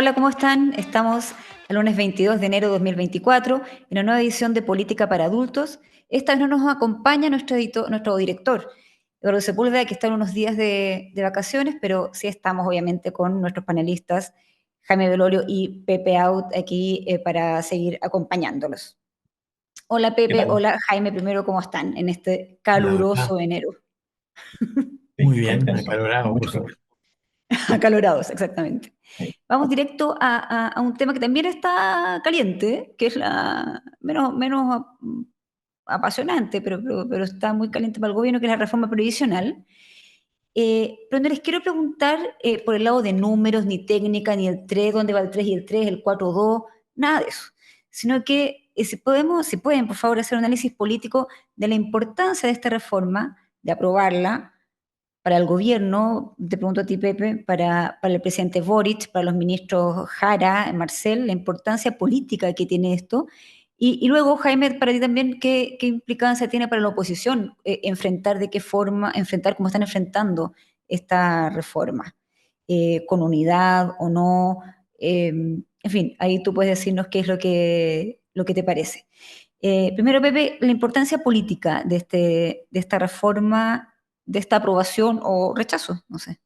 Hola, ¿cómo están? Estamos el lunes 22 de enero de 2024 en una nueva edición de Política para Adultos. Esta vez no nos acompaña nuestro director, Eduardo Sepúlveda, que está en unos días de vacaciones, pero sí estamos obviamente con nuestros panelistas Jaime Belolio y Pepe Out aquí para seguir acompañándolos. Hola ¿Qué Pepe, tal? hola Jaime, primero, ¿cómo están en este La verdad, caluroso enero? muy Sí, bien, contento. acalorado, por supuesto. Acalorados, exactamente. Sí. Vamos directo a un tema que también está caliente, que es la menos apasionante, pero está muy caliente para el gobierno, que es la reforma previsional. Pero no les quiero preguntar por el lado de números, ni técnica, ni el 3 dónde va el 3 y el 3 el 4 2 nada de eso. Sino que si pueden, por favor, hacer un análisis político de la importancia de esta reforma, de aprobarla, para el gobierno, te pregunto a ti, Pepe, para el presidente Boric, para los ministros Jara, Marcel, la importancia política que tiene esto. Y luego, Jaime, para ti también, ¿qué implicancia tiene para la oposición enfrentar de qué forma, enfrentar cómo están enfrentando esta reforma? ¿Con unidad o no? En fin, ahí tú puedes decirnos qué es lo que te parece. Primero, Pepe, la importancia política de esta reforma, de esta aprobación o rechazo, no sé.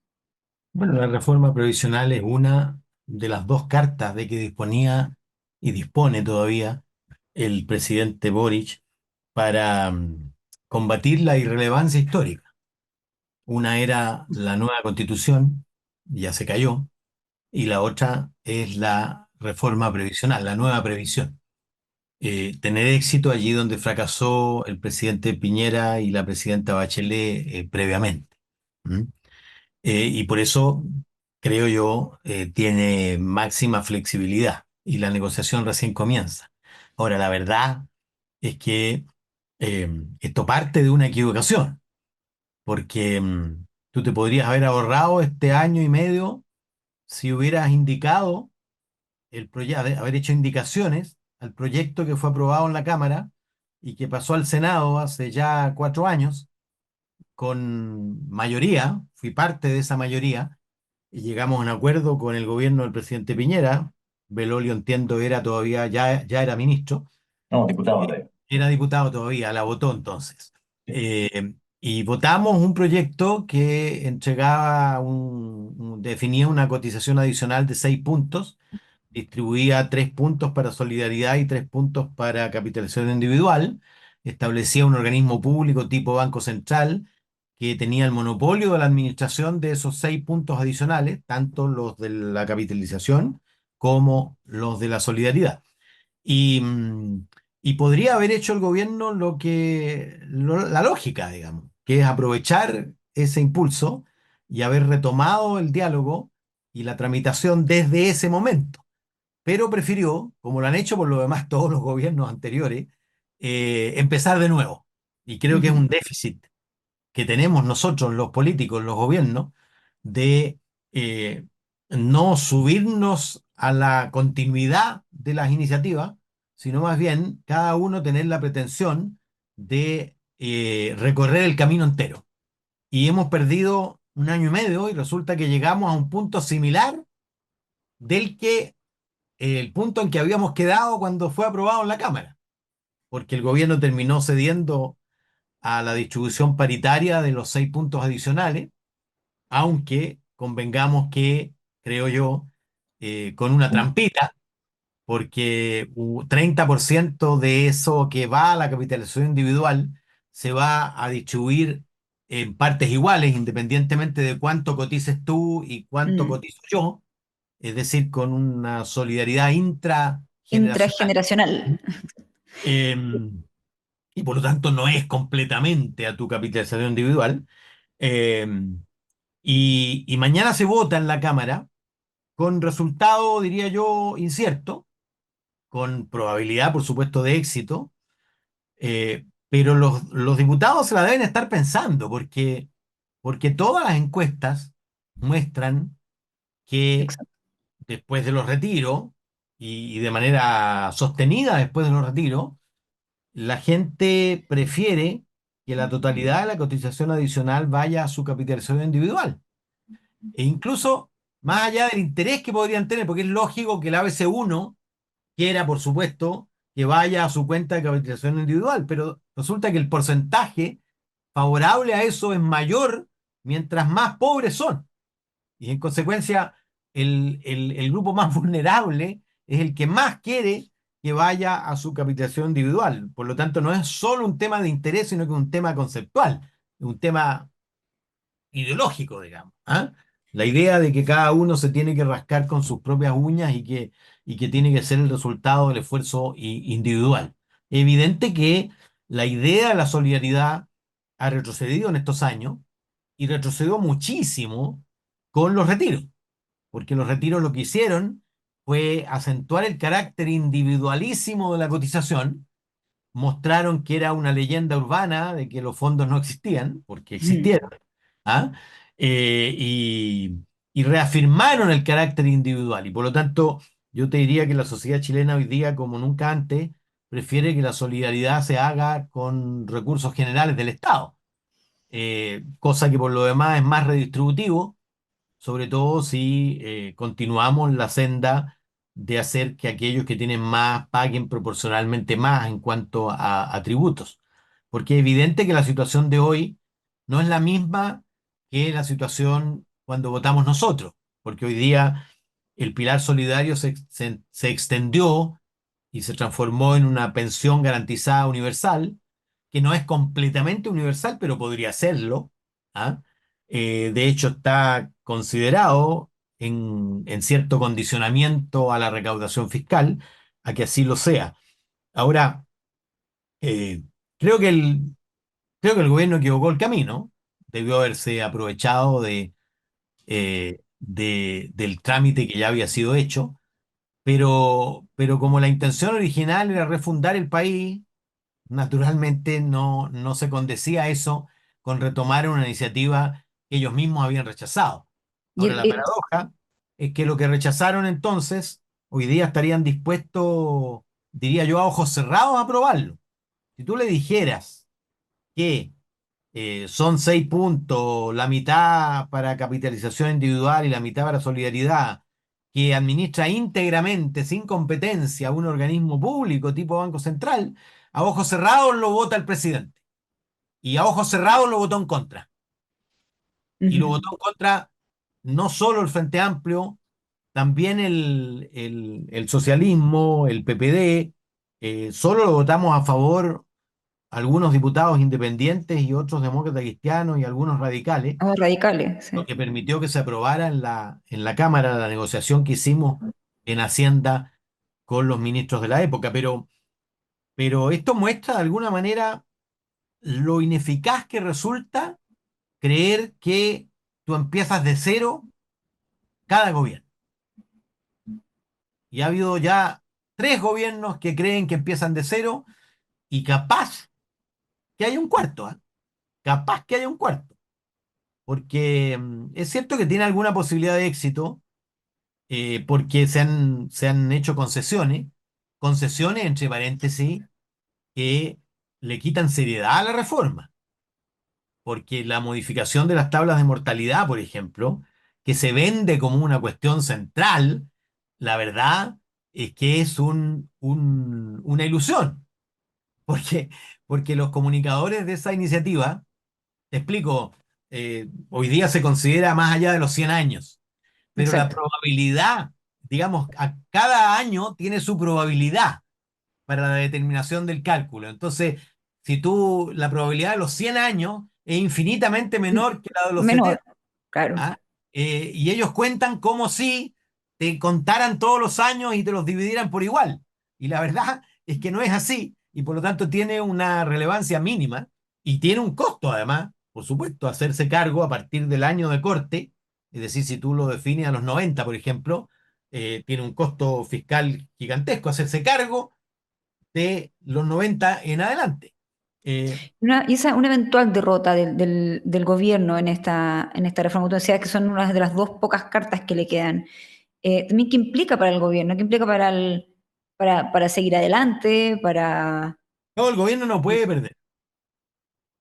Bueno, la reforma previsional es una de las dos cartas de que disponía y dispone todavía el presidente Boric para combatir la irrelevancia histórica. Una era la nueva constitución, ya se cayó, y la otra es la reforma previsional, la nueva previsión. Tener éxito allí donde fracasó el presidente Piñera y la presidenta Bachelet previamente. ¿Mm? Y por eso, creo yo, tiene máxima flexibilidad y la negociación recién comienza. Ahora, la verdad es que esto parte de una equivocación, porque tú te podrías haber ahorrado este año y medio si hubieras indicado el proyecto, haber hecho indicaciones al proyecto que fue aprobado en la Cámara y que pasó al Senado hace ya 4 años con mayoría, fui parte de esa mayoría, y llegamos a un acuerdo con el gobierno del presidente Piñera. Belolio, entiendo, era todavía, ya era ministro, No, diputado de... era diputado todavía, la votó entonces. Y votamos un proyecto que entregaba definía una cotización adicional de 6 puntos, distribuía 3 puntos para solidaridad y 3 puntos para capitalización individual, establecía un organismo público tipo Banco Central que tenía el monopolio de la administración de esos 6 puntos adicionales, tanto los de la capitalización como los de la solidaridad. Y, y podría haber hecho el gobierno la lógica, digamos, que es aprovechar ese impulso y haber retomado el diálogo y la tramitación desde ese momento, pero prefirió, como lo han hecho por lo demás todos los gobiernos anteriores, empezar de nuevo. Y creo que es Ujú. un déficit que tenemos nosotros, los políticos, los gobiernos, de eh, no subirnos a la continuidad de las iniciativas, sino más bien cada uno tener la pretensión de recorrer el camino entero. Y hemos perdido un año y medio y resulta que llegamos a un punto similar del que el punto en que habíamos quedado cuando fue aprobado en la Cámara, porque el gobierno terminó cediendo a la distribución paritaria de los 6 puntos adicionales, aunque convengamos que, creo yo, con una trampita, porque 30% de eso que va a la capitalización individual se va a distribuir en partes iguales, independientemente de cuánto cotices tú y cuánto Mm. cotizo yo, es decir, con una solidaridad intrageneracional. Intrageneracional. Em, y por lo tanto no es completamente a tu capitalización individual. Em, y mañana se vota en la Cámara con resultado, diría yo, incierto, con probabilidad, por supuesto, de éxito, pero los diputados se la deben estar pensando, porque todas las encuestas muestran que Exacto. después de los retiros y de manera sostenida después de los retiros, la gente prefiere que la totalidad de la cotización adicional vaya a su capitalización individual. E incluso más allá del interés que podrían tener, porque es lógico que el ABC1 quiera, por supuesto, que vaya a su cuenta de capitalización individual, pero resulta que el porcentaje favorable a eso es mayor mientras más pobres son. Y en consecuencia, el grupo más vulnerable es el que más quiere que vaya a su capitalización individual. Por lo tanto, no es solo un tema de interés, sino que es un tema conceptual, un tema ideológico, digamos. ¿Ah? La idea de que cada uno se tiene que rascar con sus propias uñas y que tiene que ser el resultado del esfuerzo individual. Evidente que la idea de la solidaridad ha retrocedido en estos años y retrocedió muchísimo con los retiros, porque los retiros lo que hicieron fue acentuar el carácter individualísimo de la cotización, mostraron que era una leyenda urbana de que los fondos no existían, porque Ujú. existieron, ¿ah? Y reafirmaron el carácter individual. Y por lo tanto, yo te diría que la sociedad chilena hoy día, como nunca antes, prefiere que la solidaridad se haga con recursos generales del Estado, cosa que por lo demás es más redistributivo, sobre todo si continuamos la senda de hacer que aquellos que tienen más paguen proporcionalmente más en cuanto a tributos. Porque es evidente que la situación de hoy no es la misma que la situación cuando votamos nosotros, porque hoy día el pilar solidario se extendió y se transformó en una pensión garantizada universal, que no es completamente universal, pero podría serlo. ¿Ah? De hecho, está considerado en cierto condicionamiento a la recaudación fiscal, a que así lo sea. Ahora, eh, creo que creo que el gobierno equivocó el camino, debió haberse aprovechado del trámite que ya había sido hecho, pero como la intención original era refundar el país, naturalmente no se condecía eso con retomar una iniciativa que ellos mismos habían rechazado. Y Ahora, la paradoja es que lo que rechazaron entonces, hoy día estarían dispuestos, diría yo, a ojos cerrados a aprobarlo. Si tú le dijeras que son 6 puntos, la mitad para capitalización individual y la mitad para solidaridad, que administra íntegramente, sin competencia, un organismo público tipo Banco Central, a ojos cerrados lo vota el presidente. Y a ojos cerrados lo votó en contra. Y lo ujú. votó en contra no solo el Frente Amplio, también el socialismo, el PPD, solo lo votamos a favor algunos diputados independientes y otros demócratas cristianos y algunos radicales, Oh, radicales, lo sí. que permitió que se aprobara en la Cámara la negociación que hicimos en Hacienda con los ministros de la época. Pero esto muestra de alguna manera lo ineficaz que resulta creer que tú empiezas de cero cada gobierno. Y ha habido ya 3 gobiernos que creen que empiezan de cero y capaz que haya un cuarto, ¿ah? Capaz que haya un cuarto. Porque es cierto que tiene alguna posibilidad de éxito, porque se han hecho concesiones entre paréntesis, que le quitan seriedad a la reforma, porque la modificación de las tablas de mortalidad, por ejemplo, que se vende como una cuestión central, la verdad es que es una ilusión, porque, porque los comunicadores de esa iniciativa, te explico, hoy día se considera más allá de los 100 años, pero la Exacto. probabilidad, digamos, a cada año tiene su probabilidad para la determinación del cálculo. Entonces, si tú, la probabilidad de los 100 años es infinitamente menor que la de los Menor, 70, claro. ¿ah? Y ellos cuentan como si te contaran todos los años y te los dividieran por igual. Y la verdad es que no es así, y por lo tanto tiene una relevancia mínima y tiene un costo además, por supuesto, hacerse cargo a partir del año de corte, es decir, si tú lo defines a los 90, por ejemplo, tiene un costo fiscal gigantesco hacerse cargo de los 90 en adelante. Una eventual derrota del gobierno en esta reforma, tú decías que son una de las dos pocas cartas que le quedan. También, ¿qué implica para el gobierno? ¿Qué implica para seguir adelante? No, el gobierno no puede perder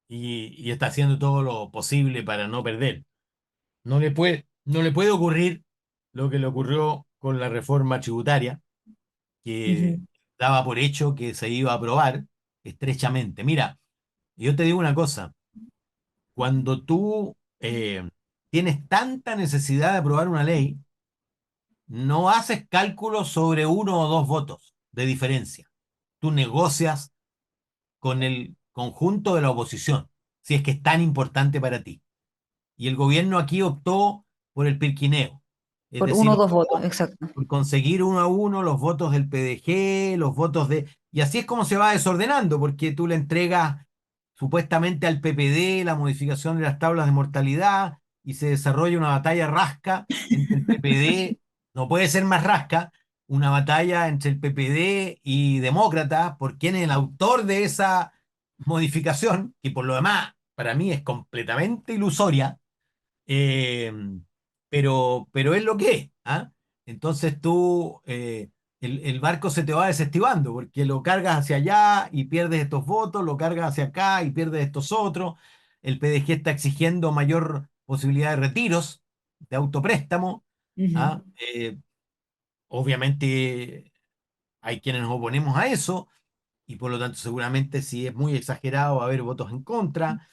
y está haciendo todo lo posible para no perder. No le puede ocurrir lo que le ocurrió con la reforma tributaria, que Ujú, daba por hecho que se iba a aprobar estrechamente. Mira, yo te digo una cosa, cuando tú tienes tanta necesidad de aprobar una ley, no haces cálculos sobre uno o dos votos de diferencia. Tú negocias con el conjunto de la oposición, si es que es tan importante para ti. Y el gobierno aquí optó por el pirquineo, es por uno decir, o dos votos, optó exacto. por conseguir uno a uno los votos del PDG, los votos de... Y así es como se va desordenando, porque tú le entregas supuestamente al PPD la modificación de las tablas de mortalidad y se desarrolla una batalla rasca entre el PPD, no puede ser más rasca, una batalla entre el PPD y demócratas por quién es el autor de esa modificación, que por lo demás para mí es completamente ilusoria, eh, pero es lo que es, ¿ah? Entonces tú, el barco se te va desestivando, porque lo cargas hacia allá y pierdes estos votos, lo cargas hacia acá y pierdes estos otros. El PDG está exigiendo mayor posibilidad de retiros, de autopréstamo, ¿ah? Ujú, Obviamente hay quienes nos oponemos a eso, y por lo tanto seguramente si es muy exagerado va a haber votos en contra.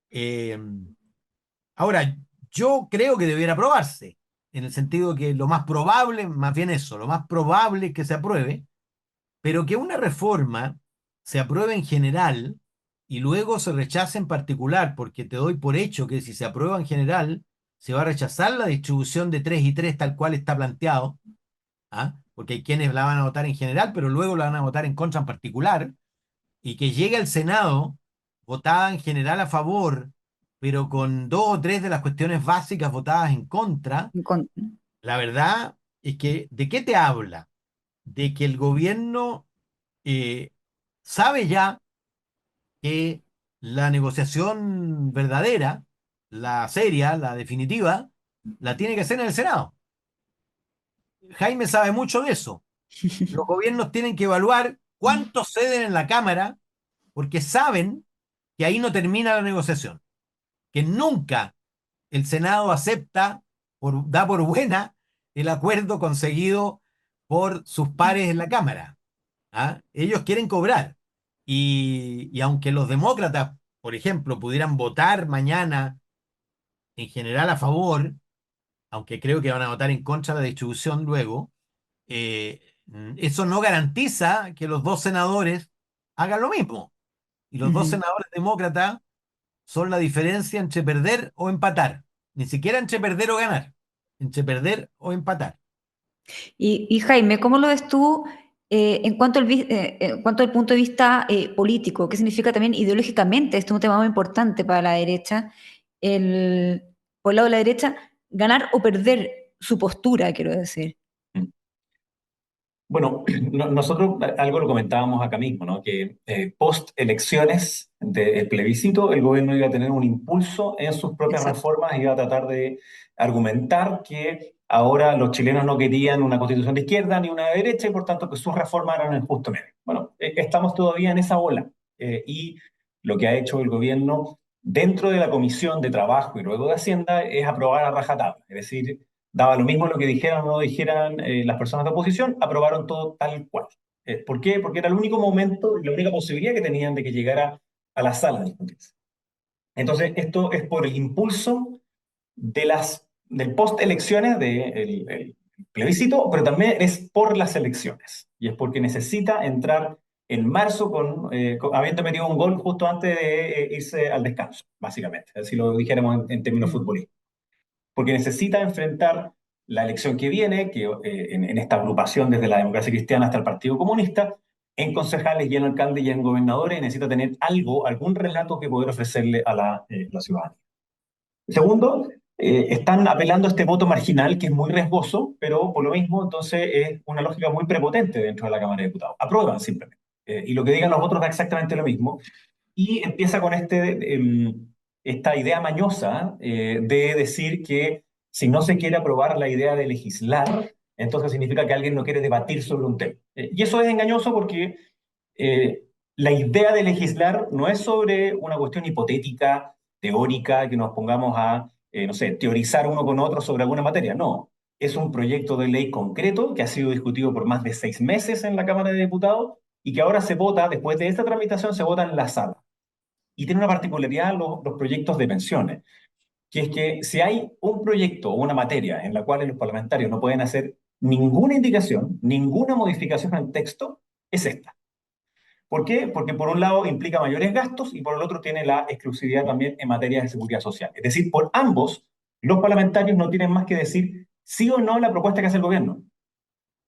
Eh, Ahora, yo creo que debiera aprobarse, en el sentido que lo más probable, más bien eso, lo más probable es que se apruebe, pero que una reforma se apruebe en general y luego se rechace en particular, porque te doy por hecho que si se aprueba en general, se va a rechazar la distribución de 3 y 3 tal cual está planteado, ¿ah? Porque hay quienes la van a votar en general, pero luego la van a votar en contra en particular, y que llegue al Senado votada en general a favor, pero con dos o tres de las cuestiones básicas votadas en contra, en con- la verdad es que, ¿de qué te habla? De que el gobierno eh, sabe ya que la negociación verdadera, la seria, la definitiva, la tiene que hacer en el Senado. Jaime sabe mucho de eso. Los gobiernos tienen que evaluar cuántos ceden en la Cámara porque saben que ahí no termina la negociación, que nunca el Senado acepta, da por buena el acuerdo conseguido por sus pares en la Cámara. ¿Ah? Ellos quieren cobrar. Y aunque los demócratas, por ejemplo, pudieran votar mañana en general a favor, aunque creo que van a votar en contra de la distribución luego, eso no garantiza que los dos senadores hagan lo mismo. Y los dos ujú. senadores demócratas son la diferencia entre perder o empatar. Ni siquiera entre perder o ganar. Entre perder o empatar. Y Jaime, ¿cómo lo ves tú en cuanto al punto de vista político? ¿Qué significa también ideológicamente? Esto es un tema muy importante para la derecha. El, por el lado de la derecha, ganar o perder su postura, quiero decir. Bueno, nosotros algo lo comentábamos acá mismo, ¿no? Que post elecciones del plebiscito, el gobierno iba a tener un impulso en sus propias Exacto. reformas, iba a tratar de argumentar que ahora los chilenos no querían una constitución de izquierda ni una de derecha y por tanto que sus reformas eran el justo medio. Bueno, estamos todavía en esa ola y lo que ha hecho el gobierno dentro de la Comisión de Trabajo y luego de Hacienda es aprobar a rajatabla, es decir, daba lo mismo lo que dijeran o no dijeran las personas de oposición, aprobaron todo tal cual. ¿Por qué? Porque era el único momento y la única posibilidad que tenían de que llegara a la sala de discutirse. Entonces, esto es por el impulso del post-elecciones, del plebiscito, pero también es por las elecciones. Y es porque necesita entrar en marzo habiendo metido un gol justo antes de irse al descanso, básicamente, si lo dijéramos en términos Mm. futbolísticos porque necesita enfrentar la elección que viene, que en esta agrupación desde la democracia cristiana hasta el Partido Comunista, en concejales y en alcaldes y en gobernadores, necesita tener algo, algún relato que poder ofrecerle a la ciudadanía. Segundo, están apelando a este voto marginal que es muy riesgoso, pero por lo mismo entonces es una lógica muy prepotente dentro de la Cámara de Diputados. Aprueban simplemente. Y lo que digan los otros da exactamente lo mismo y empieza con esta idea mañosa de decir que si no se quiere aprobar la idea de legislar, entonces significa que alguien no quiere debatir sobre un tema. Y eso es engañoso porque eh, la idea de legislar no es sobre una cuestión hipotética, teórica, que nos pongamos a, no sé, teorizar uno con otro sobre alguna materia. No. Es un proyecto de ley concreto que ha sido discutido por más de 6 meses en la Cámara de Diputados y que ahora se vota, después de esta tramitación, se vota en la sala. Y tiene una particularidad los proyectos de pensiones, que es que si hay un proyecto o una materia en la cual los parlamentarios no pueden hacer ninguna indicación, ninguna modificación al texto, es esta. ¿Por qué? Porque por un lado implica mayores gastos y por el otro tiene la exclusividad también en materia de seguridad social. Es decir, por ambos, los parlamentarios no tienen más que decir sí o no a la propuesta que hace el gobierno.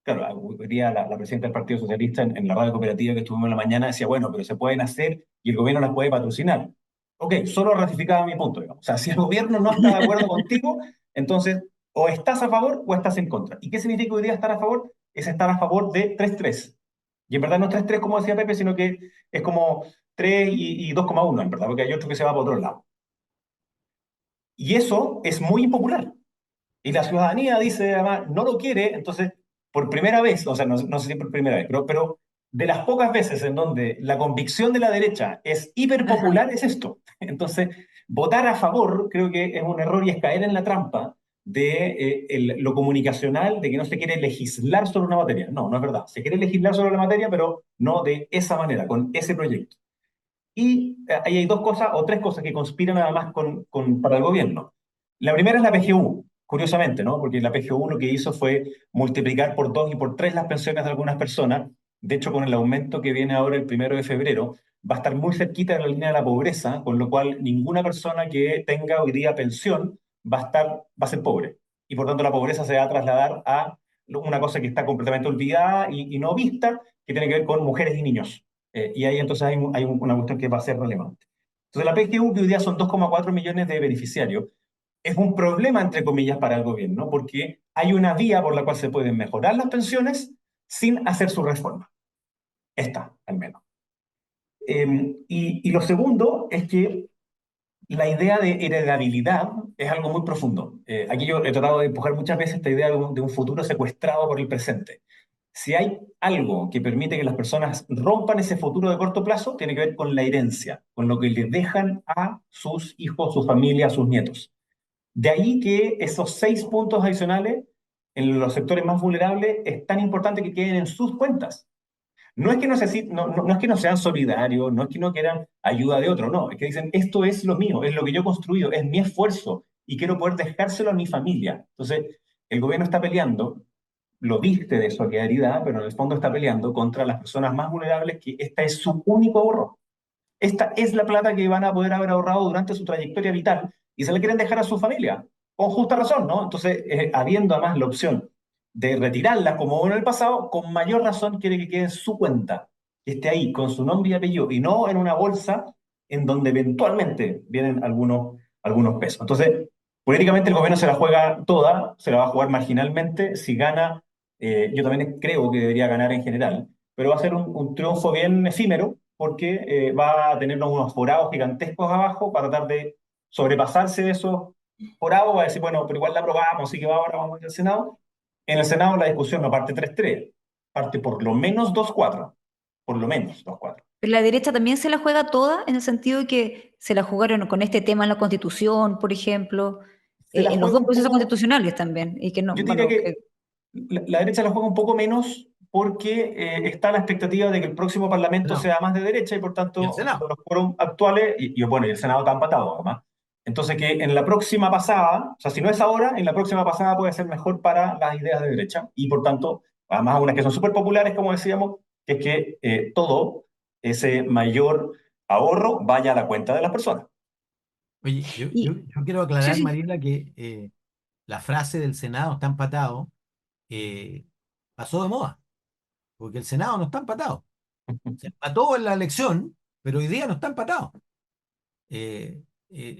Claro, hoy día la presidenta del Partido Socialista en la radio cooperativa que estuvimos en la mañana decía, bueno, pero se pueden hacer y el gobierno las puede patrocinar. Ok, solo ratificaba mi punto, digamos. O sea, si el gobierno no está de acuerdo contigo, entonces o estás a favor o estás en contra. ¿Y qué significa hoy día estar a favor? Es estar a favor de 3-3. Y en verdad no es 3-3 como decía Pepe, sino que es como 3 y 2,1 en verdad, porque hay otro que se va para otro lado. Y eso es muy impopular. Y la ciudadanía dice, además, no lo quiere, entonces, por primera vez, o sea, no sé si por primera vez, pero de las pocas veces en donde la convicción de la derecha es Ajá. hiperpopular, es esto. Entonces, votar a favor creo que es un error y es caer en la trampa de lo comunicacional, de que no se quiere legislar sobre una materia. No, no es verdad. Se quiere legislar sobre la materia, pero no de esa manera, con ese proyecto. Y ahí hay dos cosas o tres cosas que conspiran además para el gobierno. La primera es la PGU, curiosamente, ¿no? Porque la PGU lo que hizo fue multiplicar por dos y por tres las pensiones de algunas personas. De hecho, con el aumento que viene ahora el 1 de febrero, va a estar muy cerquita de la línea de la pobreza, con lo cual ninguna persona que tenga hoy día pensión va a ser pobre. Y por tanto la pobreza se va a trasladar a una cosa que está completamente olvidada y no vista, que tiene que ver con mujeres y niños. Y ahí entonces hay una cuestión que va a ser relevante. Entonces la PGU, que hoy día son 2,4 millones de beneficiarios, es un problema, entre comillas, para el gobierno, porque hay una vía por la cual se pueden mejorar las pensiones sin hacer su reforma. Esta, al menos. Y lo segundo es que la idea de heredabilidad es algo muy profundo. Aquí yo he tratado de empujar muchas veces esta idea de un futuro secuestrado por el presente. Si hay algo que permite que las personas rompan ese futuro de corto plazo, tiene que ver con la herencia, con lo que le dejan a sus hijos, su familia, a sus nietos. De ahí que esos 6 puntos adicionales en los sectores más vulnerables es tan importante que queden en sus cuentas. No es que no es que no sean solidarios, no es que no quieran ayuda de otro, no, es que dicen, esto es lo mío, es lo que yo he construido, es mi esfuerzo y quiero poder dejárselo a mi familia. Entonces, el gobierno está peleando, lo viste de solidaridad, pero en el fondo está peleando contra las personas más vulnerables, que esta es su único ahorro. Esta es la plata que van a poder haber ahorrado durante su trayectoria vital y se la quieren dejar a su familia, con justa razón, ¿no? Entonces, habiendo además la opción de retirarla como hubo en el pasado, con mayor razón quiere que quede en su cuenta, que esté ahí con su nombre y apellido y no en una bolsa en donde eventualmente vienen algunos pesos. Entonces, políticamente el gobierno se la juega toda, se la va a jugar marginalmente. Si gana, yo también creo que debería ganar en general, pero va a ser un triunfo bien efímero porque va a tener unos forados gigantescos abajo para tratar de sobrepasarse de esos forados, va a decir, bueno, pero igual la aprobamos, así que ahora vamos a ir al Senado. En el Senado la discusión no parte 3-3, parte por lo menos 2-4, por lo menos 2-4. Pero la derecha también se la juega toda en el sentido de que se la jugaron con este tema en la Constitución, por ejemplo, Se la en los juega dos un procesos poco, constitucionales también, y que no, yo diría bueno, que la derecha la juega un poco menos porque está la expectativa de que el próximo Parlamento No. sea más de derecha y por Y el tanto Senado. los quórum actuales, y bueno, y el Senado está empatado además. Entonces que en la próxima pasada, o sea, si no es ahora, en la próxima pasada puede ser mejor para las ideas de derecha y por tanto, además unas que son súper populares, como decíamos, que es que todo ese mayor ahorro vaya a la cuenta de las personas. Oye, y yo quiero sí, aclarar, sí, Mariela, que la frase del Senado está empatado eh, pasó de moda, porque el Senado no está empatado. Se empató en la elección, pero hoy día no está empatado. Eh,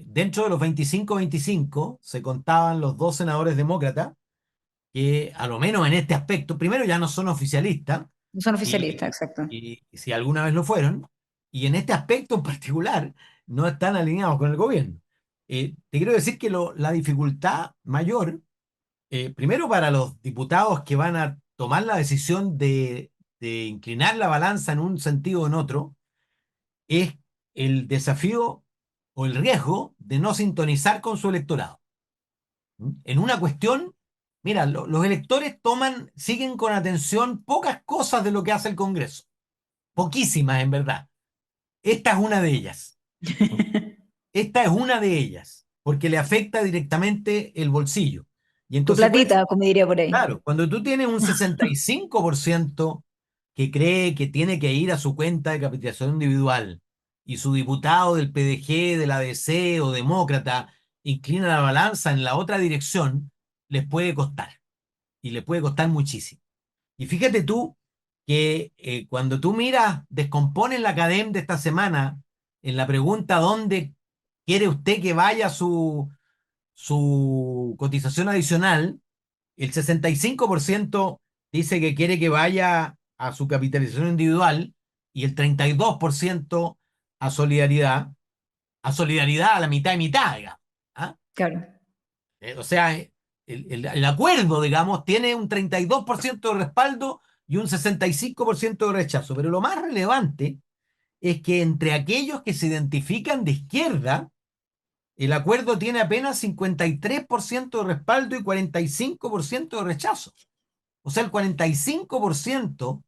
Dentro de los 25-25 se contaban los dos senadores demócratas que, a lo menos en este aspecto, primero ya no son oficialistas, no son y, oficialistas, exacto. y si alguna vez lo fueron, y en este aspecto en particular no están alineados con el gobierno. Te quiero decir que la dificultad mayor, primero para los diputados que van a tomar la decisión de inclinar la balanza en un sentido o en otro, es el desafío o el riesgo de no sintonizar con su electorado. ¿Mm? En una cuestión Mira, los electores siguen con atención pocas cosas de lo que hace el Congreso. Poquísimas, en verdad. Esta es una de ellas. Esta es una de ellas, porque le afecta directamente el bolsillo. Y en Tu consecuencia, platita, como diría por ahí. claro, cuando tú tienes un 65% que cree que tiene que ir a su cuenta de capitalización individual y su diputado del PDG, del ADC o demócrata inclina la balanza en la otra dirección, les puede costar. Y le puede costar muchísimo. Y fíjate tú que cuando tú miras, descompones la CADEM de esta semana en la pregunta ¿dónde quiere usted que vaya su cotización adicional? El 65% dice que quiere que vaya a su capitalización individual y el 32% a solidaridad a la mitad y mitad, digamos. ¿Ah? Claro. O sea, el acuerdo, digamos, tiene un 32% de respaldo y un 65% de rechazo. Pero lo más relevante es que entre aquellos que se identifican de izquierda, el acuerdo tiene apenas 53% de respaldo y 45% de rechazo. O sea, el 45%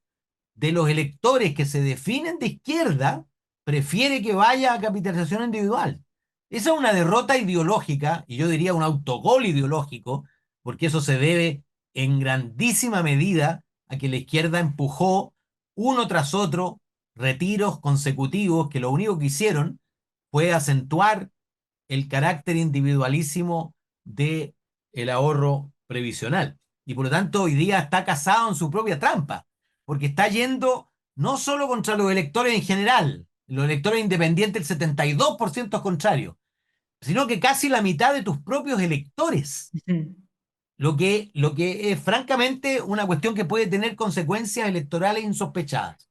de los electores que se definen de izquierda prefiere que vaya a capitalización individual. Esa es una derrota ideológica, y yo diría un autogol ideológico, porque eso se debe en grandísima medida a que la izquierda empujó uno tras otro retiros consecutivos que lo único que hicieron fue acentuar el carácter individualísimo de el ahorro previsional. Y por lo tanto hoy día está casado en su propia trampa, porque está yendo no solo contra los electores en general, los electores independientes el 72% es contrario, sino que casi la mitad de tus propios electores, Ujú. lo que es francamente una cuestión que puede tener consecuencias electorales insospechadas.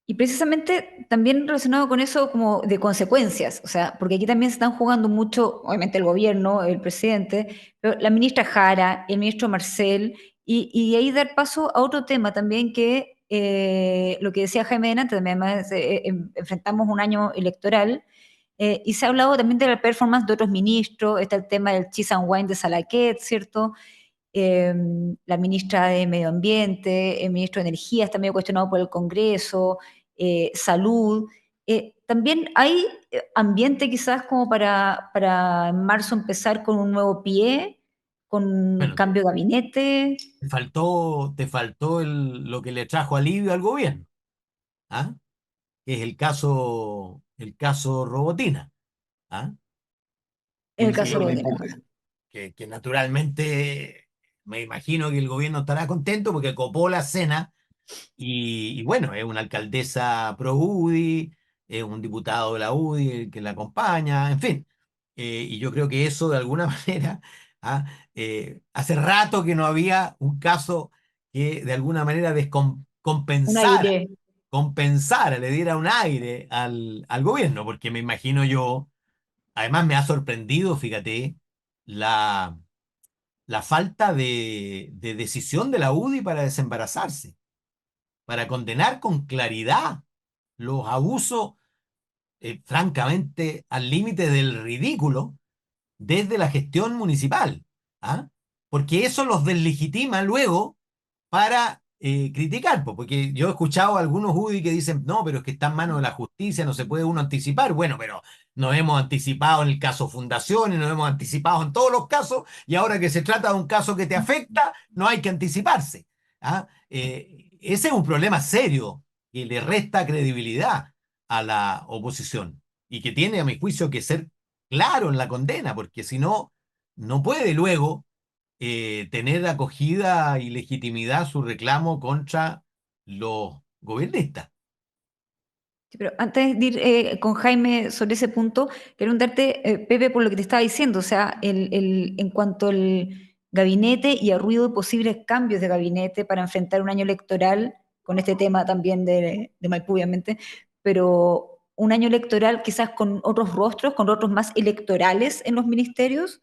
Y precisamente también relacionado con eso como de consecuencias, o sea, porque aquí también se están jugando mucho, obviamente el gobierno, el presidente, pero la ministra Jara, el ministro Marcel, y ahí dar paso a otro tema también que lo que decía Jaime delante, también además enfrentamos un año electoral, y se ha hablado también de la performance de otros ministros, está el tema del cheese and wine de Salaquet, ¿cierto? eh, la ministra de Medio Ambiente, el ministro de Energía está medio cuestionado por el Congreso, Salud. También hay ambiente quizás como para en marzo empezar con un nuevo pie, con Bueno, cambio de gabinete. te faltó lo que le trajo alivio al gobierno, ¿ah? Que es el caso Robotina, ¿ah? En el El caso de señor lo de de Impugna. Que naturalmente me imagino que el gobierno estará contento porque copó la cena y bueno, es una alcaldesa pro UDI, es un diputado de la UDI el que la acompaña, en fin. Y yo creo que eso de alguna manera, ¿ah? Hace rato que no había un caso que de alguna manera un aire. compensara, le diera un aire al gobierno, porque me imagino yo, además me ha sorprendido, fíjate, la, la falta de decisión de la UDI para desembarazarse, para condenar con claridad los abusos, francamente, al límite del ridículo desde la gestión municipal, ¿ah? Porque eso los deslegitima luego para criticar, porque yo he escuchado a algunos UDI que dicen, no, pero es que está en manos de la justicia, no se puede uno anticipar. Bueno, pero nos hemos anticipado en el caso Fundaciones, nos hemos anticipado en todos los casos, y ahora que se trata de un caso que te afecta, no hay que anticiparse. ¿Ah? Ese es un problema serio que le resta credibilidad a la oposición y que tiene, a mi juicio, que ser claro en la condena, porque si no, no puede luego tener acogida y legitimidad su reclamo contra los gobiernistas. Sí, pero antes de ir con Jaime sobre ese punto, quiero preguntarte, Pepe, por lo que te estaba diciendo, o sea, en cuanto al gabinete y a ruido de posibles cambios de gabinete para enfrentar un año electoral, con este tema también de Maipú, obviamente, pero un año electoral quizás con otros rostros, con rostros más electorales en los ministerios,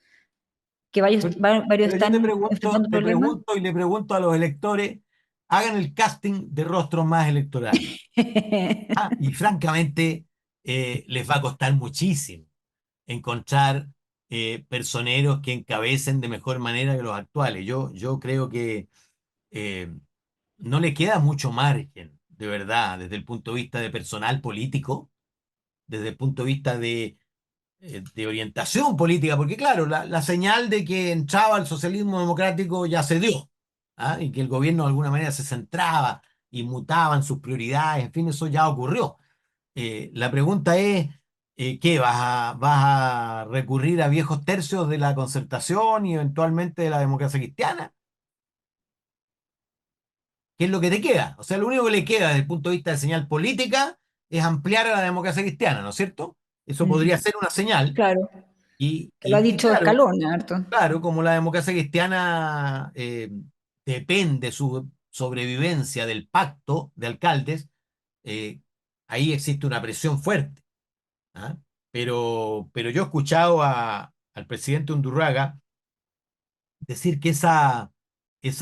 que Pero, varios pero yo te están pregunto, enfrentando te problemas. pregunto y le pregunto a los electores, hagan el casting de rostros más electorales. Y francamente, les va a costar muchísimo encontrar personeros que encabecen de mejor manera que los actuales. Yo creo que eh, no le queda mucho margen, de verdad, desde el punto de vista de personal político, desde el punto de vista de orientación política, porque claro, la señal de que entraba el socialismo democrático ya se dio, ¿ah? Y que el gobierno de alguna manera se centraba y mutaba en sus prioridades, en fin, eso ya ocurrió. La pregunta es, ¿qué? ¿Vas a recurrir a viejos tercios de la concertación y eventualmente de la democracia cristiana? ¿Qué es lo que te queda? O sea, lo único que le queda desde el punto de vista de señal política es ampliar a la democracia cristiana, ¿no es cierto? Eso podría Mm, ser una señal. claro, que lo ha Y dicho claro, Escalón, harto. claro, como la democracia cristiana depende su sobrevivencia del pacto de alcaldes, eh, ahí existe una presión fuerte. ¿Ah? Pero yo he escuchado al presidente Undurraga decir que esa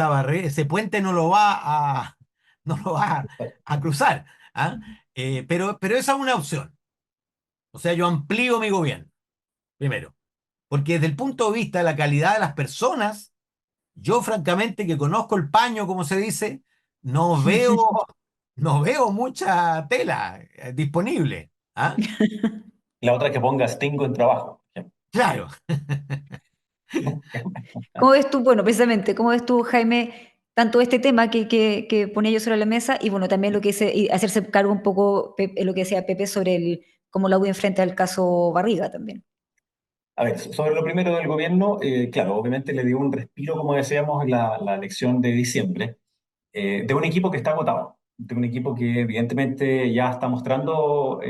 barrera, ese puente no lo va no lo va a cruzar. ¿Ah? Pero esa es una opción. O sea, yo amplío mi gobierno, primero. Porque desde el punto de vista de la calidad de las personas, yo francamente que conozco el paño, como se dice, no veo, no veo mucha tela disponible. ¿Ah? La otra es que ponga Stingo en trabajo. Claro. ¿Cómo ves tú, bueno, precisamente, cómo ves tú, Jaime, tanto este tema que ponía yo sobre la mesa y bueno, también lo que hice, y hacerse cargo un poco, lo que decía Pepe sobre cómo la U enfrenta el caso Barriga también? A ver, sobre lo primero del gobierno, claro, obviamente le dio un respiro, como decíamos, en la elección de diciembre, de un equipo que está agotado, de un equipo que evidentemente ya está mostrando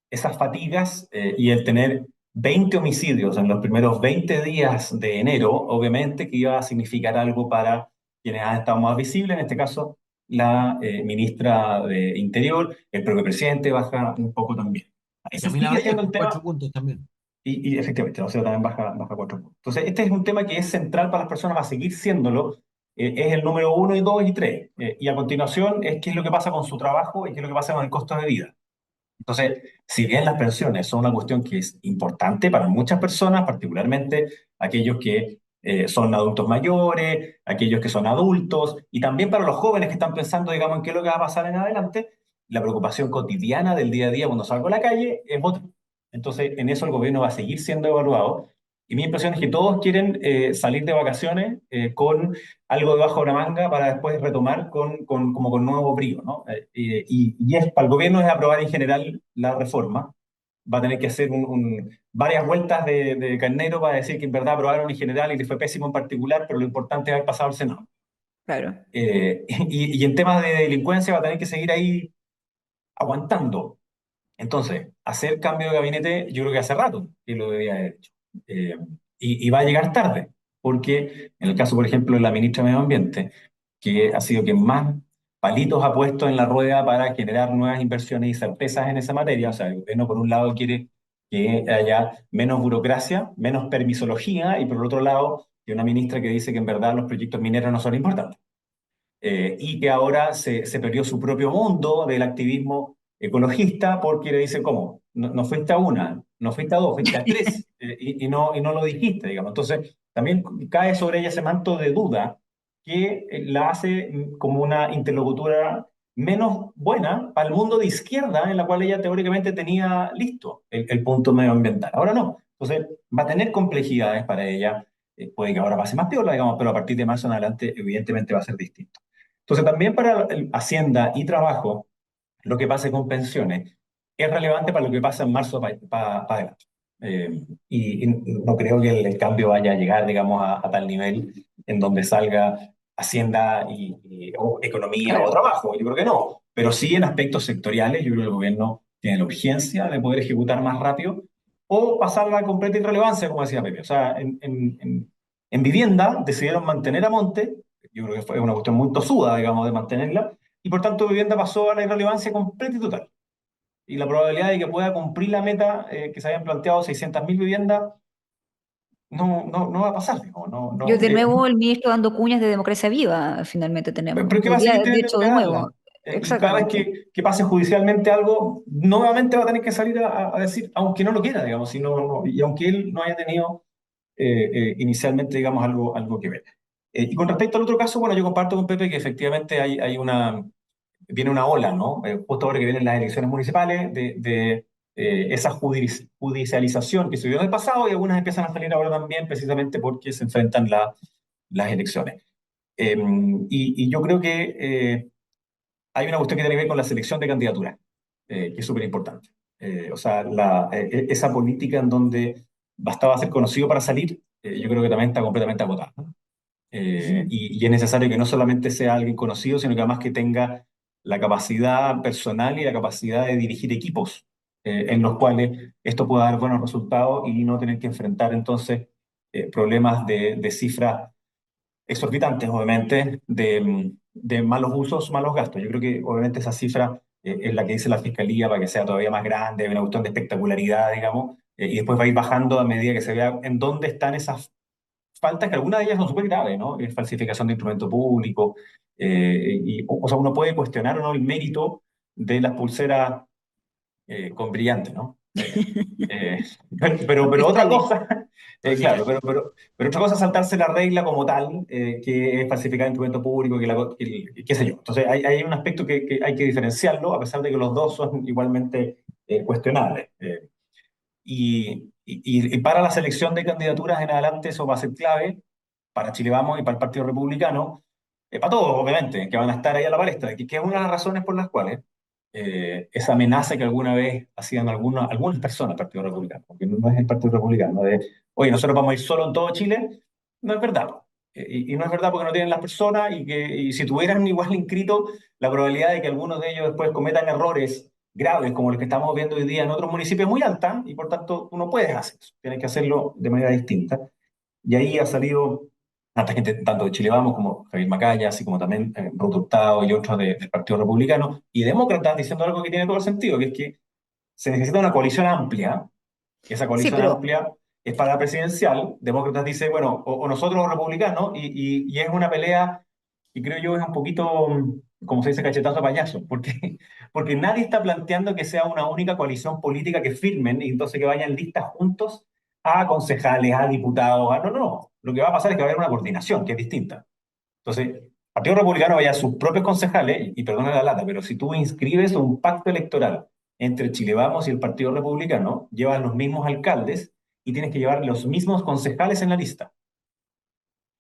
esas fatigas y el tener 20 homicidios en los primeros 20 días de enero, obviamente que iba a significar algo para quienes han estado más visibles, en este caso la ministra de Interior, el propio presidente baja un poco también. Y Ese Camila sigue siendo Vallejo, el cuatro tema. puntos también. Y efectivamente, la OCDE también baja 4 puntos. Entonces, este es un tema que es central para las personas, va a seguir siéndolo. Es el número uno y dos y tres. Y a continuación es qué es lo que pasa con su trabajo y qué es lo que pasa con el costo de vida. Entonces, si bien las pensiones son una cuestión que es importante para muchas personas, particularmente aquellos que son adultos mayores, aquellos que son adultos, y también para los jóvenes que están pensando, digamos, en qué es lo que va a pasar en adelante, la preocupación cotidiana del día a día cuando salgo a la calle es otra. Entonces, en eso el gobierno va a seguir siendo evaluado. Y mi impresión es que todos quieren salir de vacaciones con algo debajo de la manga para después retomar como con nuevo brío, ¿no? Para el gobierno es aprobar en general la reforma. Va a tener que hacer varias vueltas de carnero para decir que en verdad aprobaron en general y le fue pésimo en particular, pero lo importante es haber pasado al Senado. Claro, Y en temas de delincuencia va a tener que seguir ahí aguantando. Entonces, hacer cambio de gabinete, yo creo que hace rato que lo debía haber hecho. Eh, y va a llegar tarde, porque en el caso, por ejemplo, de la ministra de Medio Ambiente, que ha sido quien más palitos ha puesto en la rueda para generar nuevas inversiones y certezas en esa materia. O sea, el gobierno, por un lado, quiere que haya menos burocracia, menos permisología, y por el otro lado, que una ministra que dice que en verdad los proyectos mineros no son importantes y que ahora se perdió su propio mundo del activismo ecologista porque le dice, ¿cómo? No fuiste a una, no fuiste a dos, fuiste a tres y no lo dijiste, digamos. Entonces, también cae sobre ella ese manto de duda que la hace como una interlocutora menos buena para el mundo de izquierda en la cual ella teóricamente tenía listo el punto medioambiental. Ahora no. Entonces, va a tener complejidades para ella. Puede que ahora pase más piola, digamos, pero a partir de marzo en adelante, evidentemente va a ser distinto. Entonces, también para Hacienda y Trabajo, lo que pase con pensiones es relevante para lo que pasa en marzo para adelante. Y no creo que el cambio vaya a llegar, digamos, a tal nivel en donde salga Hacienda o Economía o claro. Trabajo. Yo creo que no. Pero sí en aspectos sectoriales, yo creo que el gobierno tiene la urgencia de poder ejecutar más rápido o pasar a la completa irrelevancia, como decía Pepe. O sea, en vivienda decidieron mantener a Monte, yo creo que fue una cuestión muy tosuda, digamos, de mantenerla, y por tanto vivienda pasó a la irrelevancia completa y total. Y la probabilidad de que pueda cumplir la meta que se habían planteado, 600.000 viviendas, no va a pasar, digamos, Yo de nuevo el ministro dando cuñas de democracia viva, finalmente tenemos. pero ¿qué va Hoy a día, seguir de teniendo hecho, que de darla? nuevo. Y cada vez exactamente. que pase judicialmente algo, nuevamente va a tener que salir a decir, aunque no lo quiera, digamos, si y aunque él no haya tenido inicialmente, digamos, algo que ver. Y con respecto al otro caso, bueno, yo comparto con Pepe que efectivamente viene una ola, ¿no? Justo ahora que vienen las elecciones municipales, de esa judicialización que se vio en el pasado y algunas empiezan a salir ahora también precisamente porque se enfrentan las elecciones. Eh, y yo creo que hay una cuestión que tiene que ver con la selección de candidaturas, que es súper importante. O sea, esa política en donde bastaba ser conocido para salir, yo creo que también está completamente agotada, ¿no? Y es necesario que no solamente sea alguien conocido, sino que además que tenga la capacidad personal y la capacidad de dirigir equipos en los cuales esto pueda dar buenos resultados y no tener que enfrentar entonces problemas de cifras exorbitantes, obviamente, de malos usos, malos gastos. Yo creo que obviamente esa cifra es la que dice la Fiscalía para que sea todavía más grande, una cuestión de espectacularidad, digamos, y después va a ir bajando a medida que se vea en dónde están esas faltas, que algunas de ellas son súper graves, ¿no? Falsificación de instrumento público, o sea, uno puede cuestionar o no el mérito de las pulseras con brillante, ¿no? Eh, Con pero otra cristales. cosa, claro, pero otra cosa es saltarse la regla como tal, que es falsificar instrumento público, qué sé yo. Entonces hay un aspecto que hay que diferenciarlo, a pesar de que los dos son igualmente cuestionables. Y para la selección de candidaturas en adelante eso va a ser clave para Chile Vamos y para el Partido Republicano, para todos, obviamente, que van a estar ahí a la palestra, que es una de las razones por las cuales esa amenaza que alguna vez hacían algunas personas del Partido Republicano, porque no es el Partido Republicano, de, oye, nosotros vamos a ir solo en todo Chile, no es verdad. Y no es verdad porque no tienen las personas y si tuvieran igual inscrito, la probabilidad de que algunos de ellos después cometan errores graves como los que estamos viendo hoy día en otros municipios es muy alta y por tanto tú no puedes hacer eso, tienes que hacerlo de manera distinta. Y ahí ha salido tanta gente, tanto de Chile Vamos como Javier Macaya, así como también Ruth Hurtado y otros del Partido Republicano, y demócratas diciendo algo que tiene todo el sentido, que es que se necesita una coalición amplia, y esa Sí, coalición pero amplia es para la presidencial. Demócratas dice, bueno, o nosotros los republicanos, y es una pelea, y creo yo es un poquito, como se dice, cachetazo a payaso, porque, porque nadie está planteando que sea una única coalición política que firmen y entonces que vayan listas juntos a concejales, a diputados, no, no, no. Lo que va a pasar es que va a haber una coordinación que es distinta. Entonces, el Partido Republicano vaya a sus propios concejales, y perdona la lata, pero si tú inscribes un pacto electoral entre Chile Vamos y el Partido Republicano, llevas los mismos alcaldes y tienes que llevar los mismos concejales en la lista.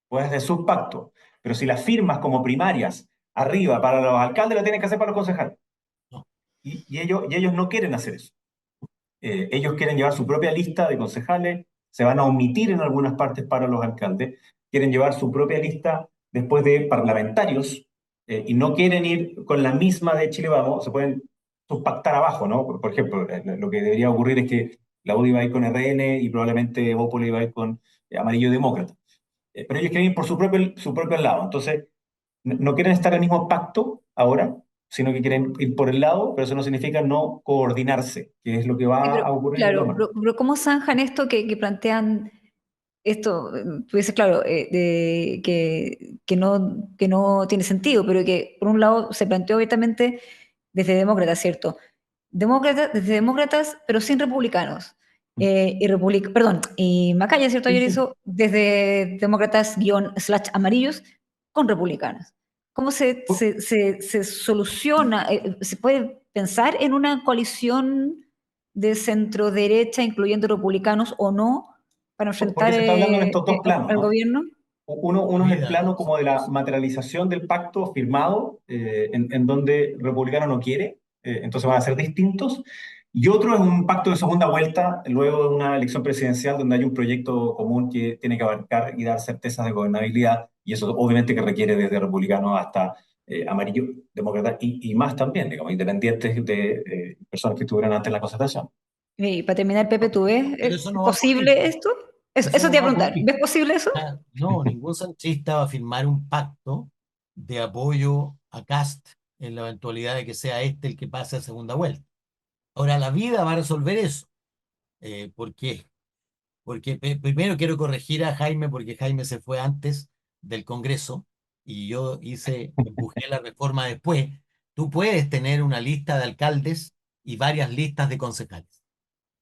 Puedes hacer subpacto, pero si las firmas como primarias arriba para los alcaldes, lo tienes que hacer para los concejales. No. Y ellos no quieren hacer eso. Ellos quieren llevar su propia lista de concejales, se van a omitir en algunas partes para los alcaldes, quieren llevar su propia lista después de parlamentarios y no quieren ir con la misma de Chile Vamos, se pueden subpactar abajo, ¿no? Por ejemplo, lo que debería ocurrir es que la UDI va a ir con RN y probablemente Bópoli va a ir con Amarillo Demócrata. Pero ellos quieren ir por su propio lado. Entonces, no quieren estar en el mismo pacto ahora, sino que quieren ir por el lado, pero eso no significa no coordinarse, que es lo que sí, va pero a ocurrir de todas claro, maneras. pero ¿cómo zanjan esto que plantean esto? Tú dices, claro, que no tiene sentido, pero que por un lado se planteó abiertamente desde demócratas, ¿cierto? Desde demócratas, pero sin republicanos. Perdón, y Macaya, ¿cierto? Sí, Ayer sí. hizo desde demócratas guión slash amarillos con republicanos. ¿Cómo se soluciona? ¿Se puede pensar en una coalición de centro derecha, incluyendo republicanos o no, para enfrentar Porque se está hablando en estos dos planos, al ¿no? gobierno? Uno es el Mira, plano como de la materialización del pacto firmado, en donde Republicano no quiere, entonces van a ser distintos. Y otro es un pacto de segunda vuelta, luego de una elección presidencial donde hay un proyecto común que tiene que abarcar y dar certezas de gobernabilidad, y eso obviamente que requiere desde republicano hasta amarillo, demócrata y más también, digamos, independientes de personas que estuvieran antes en la concertación. Y para terminar, Pepe, ¿tú ves pero eso no va a ocurrir. posible esto? Eso Eso no te iba va a a preguntar. ocurrir. ¿Ves posible eso? No, ningún sanchista va a firmar un pacto de apoyo a Kast en la eventualidad de que sea este el que pase a segunda vuelta. Ahora, la vida va a resolver eso. ¿Por qué? Porque primero quiero corregir a Jaime porque Jaime se fue antes del Congreso y yo empujé la reforma después. tú puedes tener una lista de alcaldes y varias listas de concejales.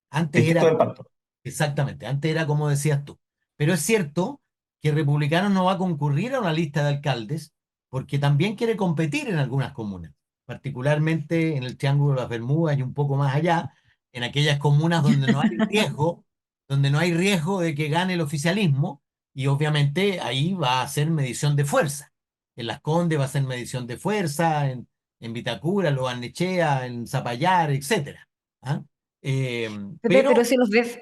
Antes Distinto era, del pacto. exactamente, antes era como decías tú. Pero es cierto que Republicanos no va a concurrir a una lista de alcaldes porque también quiere competir en algunas comunas, particularmente en el Triángulo de las Bermudas y un poco más allá, en aquellas comunas donde no hay riesgo de que gane el oficialismo, y obviamente ahí va a ser medición de fuerza. En Las Condes va a ser medición de fuerza, en Vitacura, en Lo Barnechea, en Zapallar, etcétera. ¿Ah? Eh, Pepe, pero pero si los ves.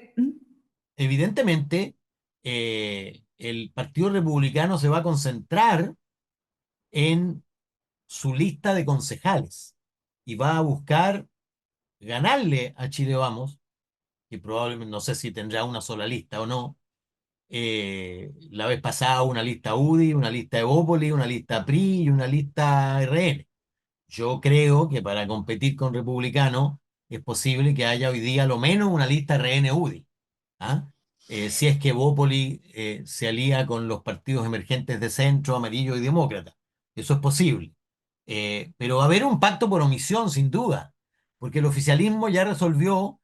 evidentemente el Partido Republicano se va a concentrar en su lista de concejales y va a buscar ganarle a Chile Vamos, que probablemente no sé si tendrá una sola lista o no. La vez pasada una lista UDI, una lista Evópoli, una lista PRI y una lista RN. Yo creo que para competir con republicanos es posible que haya hoy día lo menos una lista RN-UDI. ¿Ah? Si es que Bópoli se alía con los partidos emergentes de centro, amarillo y demócrata. Eso es posible. Pero va a haber un pacto por omisión, sin duda, porque el oficialismo ya resolvió,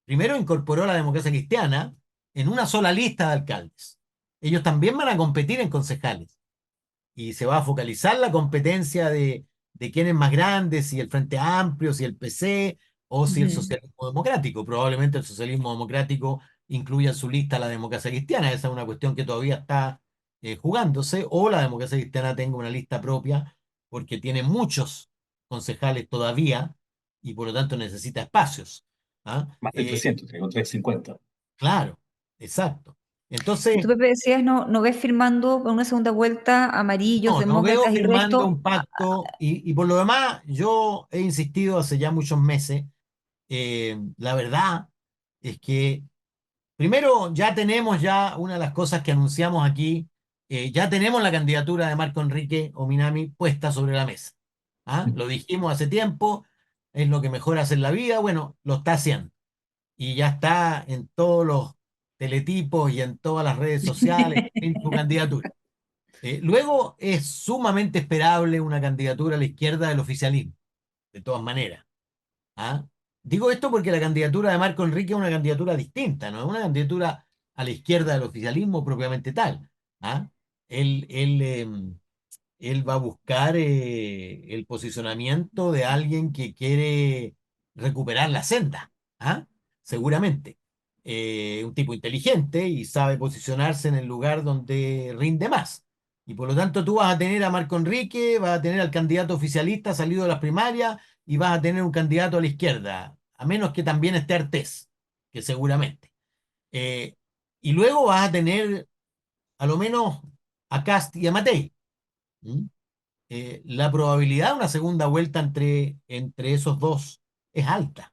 primero incorporó a la democracia cristiana en una sola lista de alcaldes. Ellos también van a competir en concejales y se va a focalizar la competencia de quién es más grande, si el Frente Amplio, si el PC o si el Ujú. socialismo democrático. Probablemente el socialismo democrático incluya en su lista la democracia cristiana. Esa es una cuestión que todavía está jugándose, o la democracia cristiana tenga una lista propia porque tiene muchos concejales todavía y por lo tanto necesita espacios. ¿Ah? Más de 300, tengo 350. Claro, exacto. Y tú, Entonces, Pepe, decías, no ves firmando para una segunda vuelta amarillos, no veo demócratas y firmando resto. un pacto y por lo demás yo he insistido hace ya muchos meses. La verdad es que primero ya tenemos ya una de las cosas que anunciamos aquí, ya tenemos la candidatura de Marco Enrique Ominami puesta sobre la mesa. ¿Ah? Lo dijimos hace tiempo, es lo que mejor hace en la vida, bueno, lo está haciendo y ya está en todos los teletipos y en todas las redes sociales en su candidatura. Luego es sumamente esperable una candidatura a la izquierda del oficialismo, de todas maneras. ¿Ah? Digo esto porque la candidatura de Marco Enrique es una candidatura distinta, no es una candidatura a la izquierda del oficialismo propiamente tal. ¿Ah? Él, él, él va a buscar el posicionamiento de alguien que quiere recuperar la senda, ¿ah? Seguramente. Un tipo inteligente y sabe posicionarse en el lugar donde rinde más. Y por lo tanto tú vas a tener a Marco Enrique, vas a tener al candidato oficialista salido de las primarias y vas a tener un candidato a la izquierda, a menos que también esté Artés, que seguramente. Eh, y luego vas a tener a lo menos a Cast y a Matei. ¿Mm? La probabilidad de una segunda vuelta entre esos dos es alta,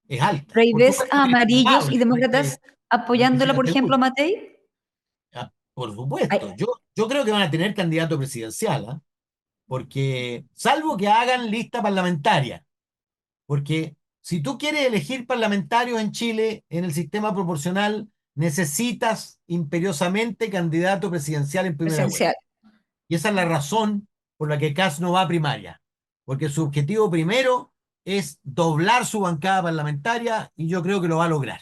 es alta. Pero ahí Por ves supuesto a que es amarillos y probable, demócratas no hay que apoyándola, ser por ejemplo, a seguro. Matei. Ah, por supuesto, Ay, yo creo que van a tener candidato presidencial, ¿ah? Porque salvo que hagan lista parlamentaria, porque si tú quieres elegir parlamentarios en Chile en el sistema proporcional, necesitas imperiosamente candidato presidencial en primera vuelta. presencial. Y esa es la razón por la que Kast no va a primaria, porque su objetivo primero es doblar su bancada parlamentaria y yo creo que lo va a lograr,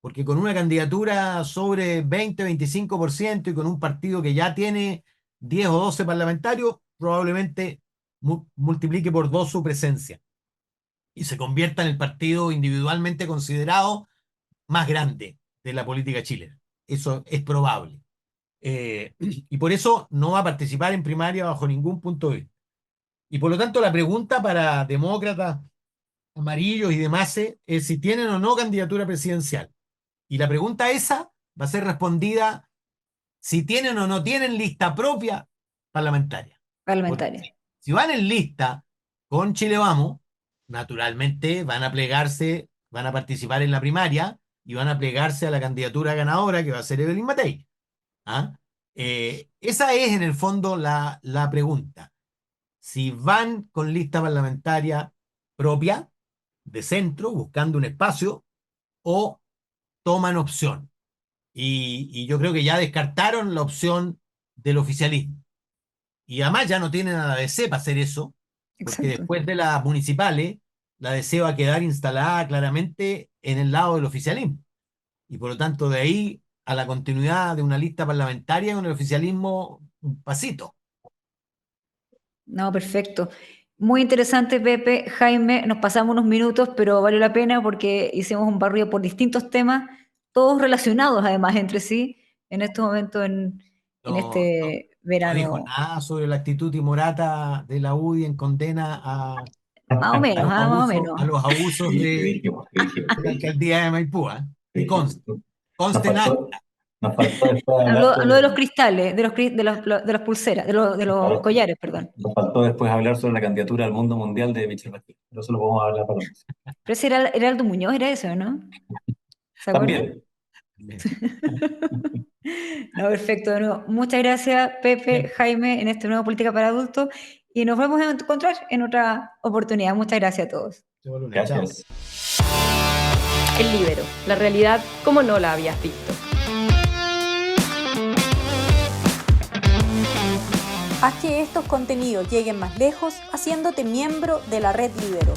porque con una candidatura sobre 20-25% y con un partido que ya tiene 10 o 12 parlamentarios, probablemente multiplique por dos su presencia y se convierta en el partido individualmente considerado más grande de la política chilena. Eso es probable. Y por eso no va a participar en primaria bajo ningún punto de vista. Y por lo tanto, la pregunta para demócratas, amarillos y demás es si tienen o no candidatura presidencial. Y la pregunta esa va a ser respondida si tienen o no tienen lista propia parlamentaria. Porque Parlamentaria. si van en lista con Chile Vamos, naturalmente van a plegarse, van a participar en la primaria y van a plegarse a la candidatura ganadora que va a ser Evelyn Matei. ¿Ah? Esa es en el fondo la pregunta. Si van con lista parlamentaria propia, de centro, buscando un espacio, o toman opción. Y yo creo que ya descartaron la opción del oficialismo. Y además ya no tienen a la DC para hacer eso, porque Exacto. después de las municipales, la DC va a quedar instalada claramente en el lado del oficialismo. Y por lo tanto, de ahí a la continuidad de una lista parlamentaria con el oficialismo, un pasito. No, perfecto. Muy interesante, Pepe, Jaime. Nos pasamos unos minutos, pero valió la pena porque hicimos un barrido por distintos temas, todos relacionados además entre sí, en este momento, en No, no, este no dijo verano. nada sobre la actitud timorata de la UDI en condena Más o menos, más o menos. a los abusos Sí, le dijimos, de le la dijimos, alcaldía de Maipú, ¿eh? le Que dijimos. conste, Nos conste en faltó, acta. nos faltó después hablar Habló de los sobre, cristales, de las pulseras, de los collares, perdón. nos faltó después hablar sobre la candidatura al mundo mundial de Michelle Bachelet. Pero eso lo podemos hablar para la próxima. Pero ese era Aldo Muñoz, era eso, ¿no? ¿Se acuerdan? También. No, perfecto. De nuevo, muchas gracias, Pepe, Bien, Jaime, en este nuevo Política para Adultos. Y nos vamos a encontrar en otra oportunidad. Muchas gracias a todos. se vuelve una chao. Gracias. El Líbero, la realidad como no la habías visto. Haz que estos contenidos lleguen más lejos haciéndote miembro de la Red Líbero.